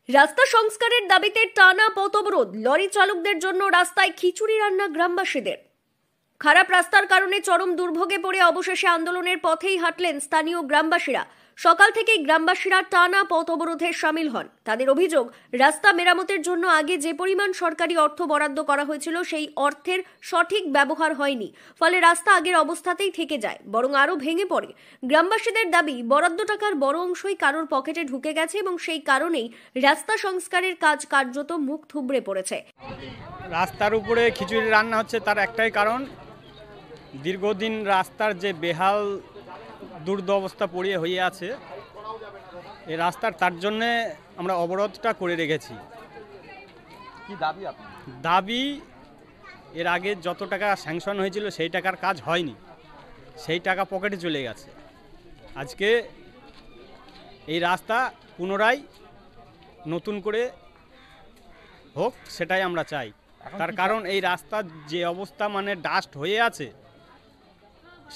রাস্তা সংস্কারের দাবিতে টানা পথ অবরোধ, লরি চালকদের জন্য রাস্তায় খিচুড়ি রান্না গ্রামবাসীদের। খারাপ রাস্তার কারণে চরম দুর্ভোগে পড়ে অবশেষে আন্দোলনের পথেই হাঁটলেন স্থানীয় গ্রামবাসীরা। সকাল থেকেই গ্রামবাসীরা টানা পথ অবরোধে সামিল হন। তাদের অভিযোগ, রাস্তা মেরামতের জন্য আগে যে পরিমাণ সরকারি অর্থ বরাদ্দ করা হয়েছিল সেই অর্থের সঠিক ব্যবহার হয়নি, ফলে রাস্তা আগের অবস্থাতেই থেকে যায়, বরং আরো ভেঙে পড়ে। গ্রামবাসীদের দাবি, বরাদ্দ টাকার বড় অংশই কারোর পকেটে ঢুকে গেছে এবং সেই কারণেই রাস্তা সংস্কারের কাজ কার্যত মুখ থুবড়ে পড়েছে। রাস্তার উপরে খিচুড়ি রান্না হচ্ছে, তার একটাই কারণ, দীর্ঘদিন রাস্তার যে বেহাল দুরবস্থা পড়িয়ে হয়ে আছে এই রাস্তার, তার জন্যে আমরা অবরোধটা করে রেখেছি। কি দাবি আপনার? দাবি, এর আগে যত টাকা স্যাংশন হয়েছিল সেই টাকার কাজ হয়নি, সেই টাকা পকেটে চলে গেছে। আজকে এই রাস্তা পুনরায় নতুন করে হোক, সেটাই আমরা চাই। তার কারণ এই রাস্তার যে অবস্থা, মানে ডাস্ট হয়ে আছে,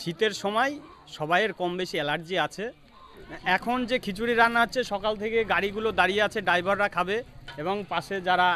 শীতের সময় সবাইয়ের কম বেশি অ্যালার্জি আছে। এখন যে খিচুড়ি রান্না হচ্ছে, সকাল থেকে গাড়িগুলো দাঁড়িয়ে আছে, ড্রাইভাররা খাবে এবং পাশে যারা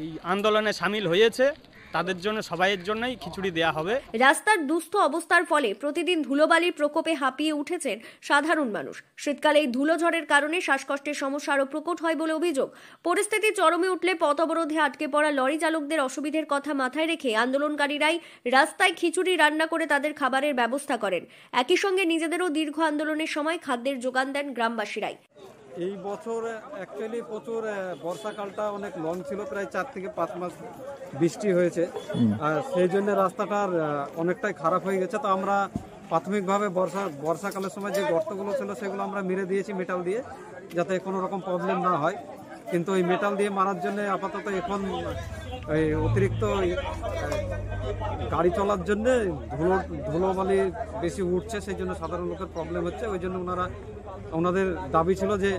এই আন্দোলনে সামিল হয়েছে তাদের জন্য, সবাইয়ের জন্যই খিচুড়ি দেয়া হবে। রাস্তার দুস্থ অবস্থার ফলে প্রতিদিন ধুলোবালির প্রকোপে হাঁপিয়ে উঠেছেন সাধারণ মানুষ। শীতকালে এই ধুলোঝড়ের কারণে শ্বাসকষ্টের সমস্যা আরও প্রকট হয় বলে অভিযোগ। পরিস্থিতি চরমে উঠলে পথ অবরোধে আটকে পড়া লরি চালকদের অসুবিধের কথা মাথায় রেখে আন্দোলনকারীরাই রাস্তায় খিচুড়ি রান্না করে তাদের খাবারের ব্যবস্থা করেন। একই সঙ্গে নিজেদেরও দীর্ঘ আন্দোলনের সময় খাদ্যের যোগান দেন গ্রামবাসীরাই। এই বছর অ্যাকচুয়ালি প্রচুর বর্ষাকালটা অনেক লং ছিল, প্রায় 4 থেকে 5 মাস বৃষ্টি হয়েছে, আর সেই জন্য রাস্তাটার অনেকটাই খারাপ হয়ে গেছে। তো আমরা প্রাথমিকভাবে বর্ষাকালের সময় যে গর্তগুলো ছিল সেগুলো আমরা মেরে দিয়েছি মেটাল দিয়ে, যাতে কোনো রকম প্রবলেম না হয়। কিন্তু ওই মেটাল দিয়ে মারার জন্য আপাতত এখন এই অতিরিক্ত গাড়ি চলার জন্য ধুলোবালি বেশি উঠছে, সেই জন্য সাধারণ লোকের প্রবলেম হচ্ছে। ওই জন্য ওনাদের দাবি ছিল যে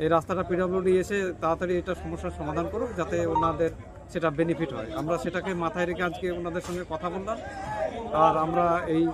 এই রাস্তাটা পিডব্লিউডি এসে তাড়াতাড়ি এটা সমস্যার সমাধান করুক, যাতে ওনাদের সেটা বেনিফিট হয়। আমরা সেটাকে মাথায় রেখে আজকে ওনাদের সঙ্গে কথা বললাম, আর আমরা এই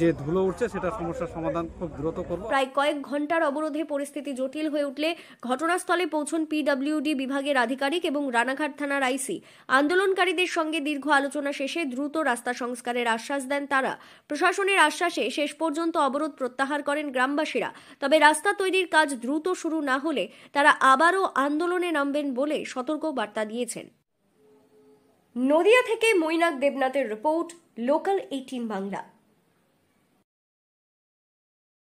যে ধুলো উঠছে সেটা সমস্যার সমাধান খুব দ্রুত করব। প্রায় কয়েক ঘন্টার অবরোধে পরিস্থিতি জটিল হয়ে উঠলে ঘটনাস্থলে পৌঁছন পিডব্লিউডি বিভাগের আধিকারিক এবং রানাঘাট থানার আইসি। আন্দোলনকারীদের সঙ্গে দীর্ঘ আলোচনা শেষে দ্রুত রাস্তা সংস্কারের আশ্বাস দেন তারা। প্রশাসনের আশ্বাসে শেষ পর্যন্ত অবরোধ প্রত্যাহার করেন গ্রামবাসীরা। তবে রাস্তা তৈরির কাজ দ্রুত শুরু না হলে তারা আবারও আন্দোলনে নামবেন বলে সতর্ক বার্তা দিয়েছেন। নদিয়া থেকে মৈনাক দেবনাথের রিপোর্ট, লোকাল 18 বাংলা।